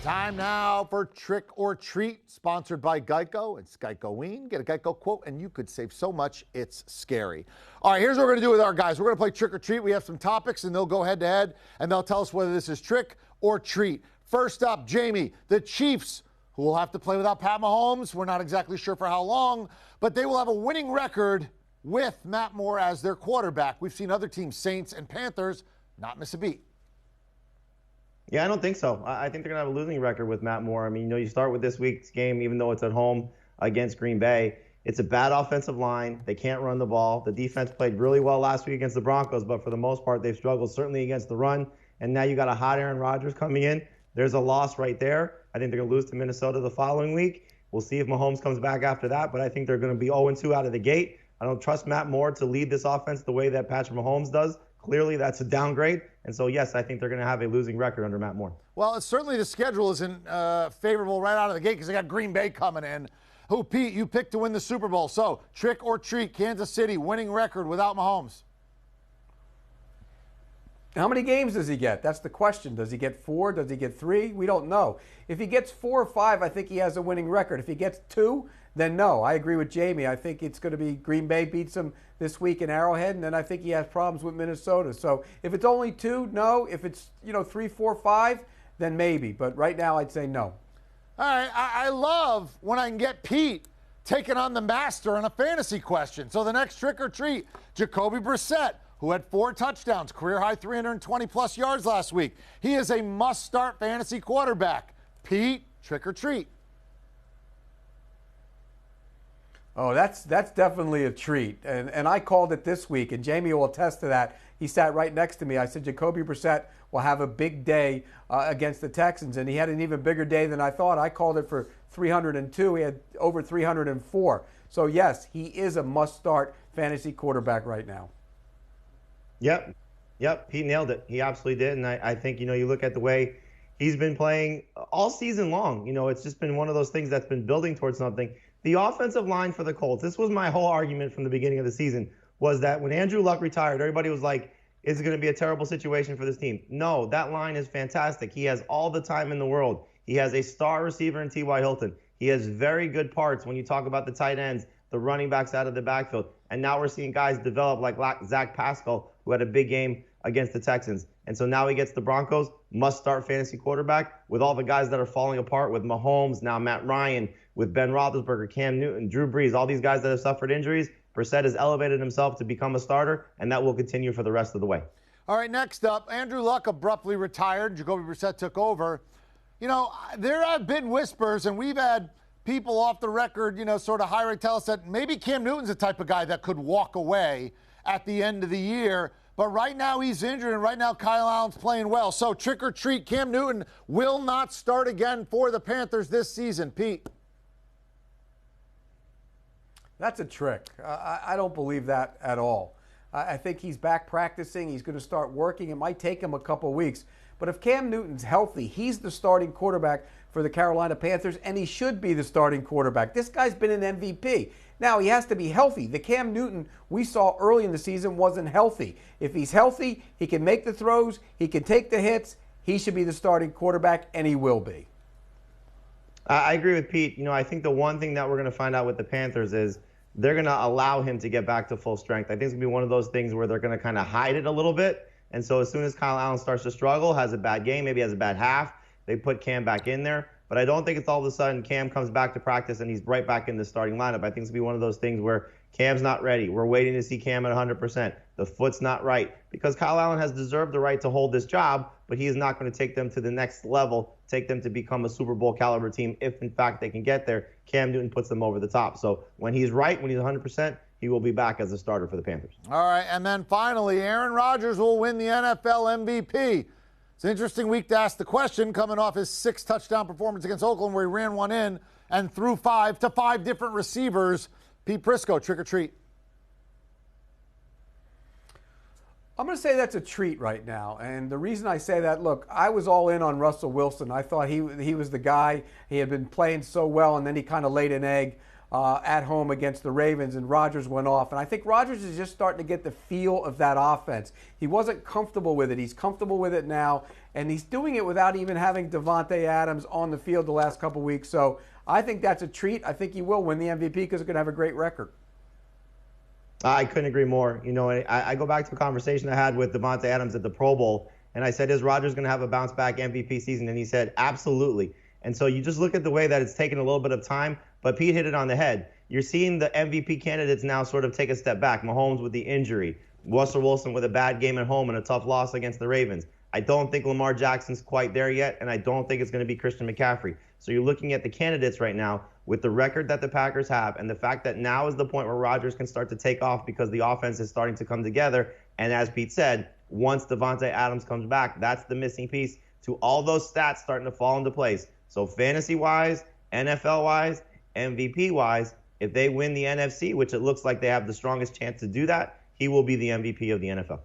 Time now for Trick or Treat, sponsored by Geico. It's Geico-ween. Get a Geico quote, and you could save so much, it's scary. All right, here's what we're going to do with our guys. We're going to play Trick or Treat. We have some topics, and they'll go head-to-head, and they'll tell us whether this is trick or treat. First up, Jamie, the Chiefs, who will have to play without Pat Mahomes. We're not exactly sure for how long, but they will have a winning record with Matt Moore as their quarterback. We've seen other teams, Saints and Panthers, not miss a beat. Yeah, I don't think so. I think they're going to have a losing record with Matt Moore. I mean, you start with this week's game, even though it's at home against Green Bay. It's a bad offensive line. They can't run the ball. The defense played really well last week against the Broncos, but for the most part, they've struggled certainly against the run. And now you got a hot Aaron Rodgers coming in. There's a loss right there. I think they're going to lose to Minnesota the following week. We'll see if Mahomes comes back after that, but I think they're going to be 0-2 out of the gate. I don't trust Matt Moore to lead this offense the way that Patrick Mahomes does. Clearly, that's a downgrade. And so, yes, I think they're going to have a losing record under Matt Moore. Well, certainly the schedule isn't favorable right out of the gate because they got Green Bay coming in. Who, Pete, you picked to win the Super Bowl. So, trick or treat, Kansas City, winning record without Mahomes. How many games does he get? That's the question. Does he get 4? Does he get 3? We don't know. If he gets 4 or 5, I think he has a winning record. If he gets 2, then no. I agree with Jamie. I think it's going to be Green Bay beats him this week in Arrowhead, and then I think he has problems with Minnesota. So if it's only 2, no. If it's 3, 4, 5, then maybe. But right now I'd say no. All right. I love when I can get Pete taking on the master on a fantasy question. So the next trick or treat, Jacoby Brissett, who had 4 touchdowns, career-high 320-plus yards last week. He is a must-start fantasy quarterback. Pete, trick or treat? Oh, that's definitely a treat. And I called it this week, and Jamie will attest to that. He sat right next to me. I said, Jacoby Brissett will have a big day against the Texans, and he had an even bigger day than I thought. I called it for 302. He had over 304. So, yes, he is a must-start fantasy quarterback right now. Yep, he nailed it. He absolutely did. And I think, you look at the way he's been playing all season long. It's just been one of those things that's been building towards something. The offensive line for the Colts, this was my whole argument from the beginning of the season, was that when Andrew Luck retired, everybody was like, is it going to be a terrible situation for this team? No, that line is fantastic. He has all the time in the world. He has a star receiver in T.Y. Hilton. He has very good parts when you talk about the tight ends, the running backs out of the backfield. And now we're seeing guys develop like Zach Pascal, who had a big game against the Texans. And so now he gets the Broncos, must-start fantasy quarterback with all the guys that are falling apart with Mahomes, now Matt Ryan, with Ben Roethlisberger, Cam Newton, Drew Brees, all these guys that have suffered injuries. Brissett has elevated himself to become a starter, and that will continue for the rest of the way. All right, next up, Andrew Luck abruptly retired. Jacoby Brissett took over. There have been whispers, and we've had people off the record, sort of hiring tell us that maybe Cam Newton's the type of guy that could walk away at the end of the year. But right now he's injured, and right now Kyle Allen's playing well. So trick or treat, Cam Newton will not start again for the Panthers this season. Pete? That's a trick. I don't believe that at all. I think he's back practicing. He's going to start working. It might take him a couple weeks. But if Cam Newton's healthy, he's the starting quarterback for the Carolina Panthers, and he should be the starting quarterback. This guy's been an MVP. Now, he has to be healthy. The Cam Newton we saw early in the season wasn't healthy. If he's healthy, he can make the throws, he can take the hits, he should be the starting quarterback, and he will be. I agree with Pete. I think the one thing that we're going to find out with the Panthers is they're going to allow him to get back to full strength. I think it's going to be one of those things where they're going to kind of hide it a little bit. And so as soon as Kyle Allen starts to struggle, has a bad game, maybe has a bad half, they put Cam back in there. But I don't think it's all of a sudden Cam comes back to practice and he's right back in the starting lineup. I think it's going to be one of those things where Cam's not ready. We're waiting to see Cam at 100%. The foot's not right. Because Kyle Allen has deserved the right to hold this job, but he is not going to take them to the next level, take them to become a Super Bowl caliber team if, in fact, they can get there. Cam Newton puts them over the top. So when he's right, when he's 100%, he will be back as a starter for the Panthers. All right, and then finally, Aaron Rodgers will win the NFL MVP. It's an interesting week to ask the question, coming off his 6-touchdown performance against Oakland where he ran one in and threw 5 to 5 different receivers. Pete Prisco, trick or treat? I'm going to say that's a treat right now. And the reason I say that, look, I was all in on Russell Wilson. I thought he was the guy. He had been playing so well, and then he kind of laid an egg at home against the Ravens, and Rodgers went off. And I think Rodgers is just starting to get the feel of that offense. He wasn't comfortable with it. He's comfortable with it now, and he's doing it without even having Devontae Adams on the field the last couple weeks. So I think that's a treat. I think he will win the MVP because he's going to have a great record. I couldn't agree more. You know, I go back to a conversation I had with Devontae Adams at the Pro Bowl, and I said, is Rodgers going to have a bounce-back MVP season? And he said, absolutely. And so you just look at the way that it's taken a little bit of time, but Pete hit it on the head. You're seeing the MVP candidates now sort of take a step back. Mahomes with the injury, Russell Wilson with a bad game at home and a tough loss against the Ravens. I don't think Lamar Jackson's quite there yet, and I don't think it's going to be Christian McCaffrey. So you're looking at the candidates right now with the record that the Packers have and the fact that now is the point where Rodgers can start to take off because the offense is starting to come together. And as Pete said, once Devontae Adams comes back, that's the missing piece to all those stats starting to fall into place. So fantasy-wise, NFL-wise, MVP-wise, if they win the NFC, which it looks like they have the strongest chance to do that, he will be the MVP of the NFL.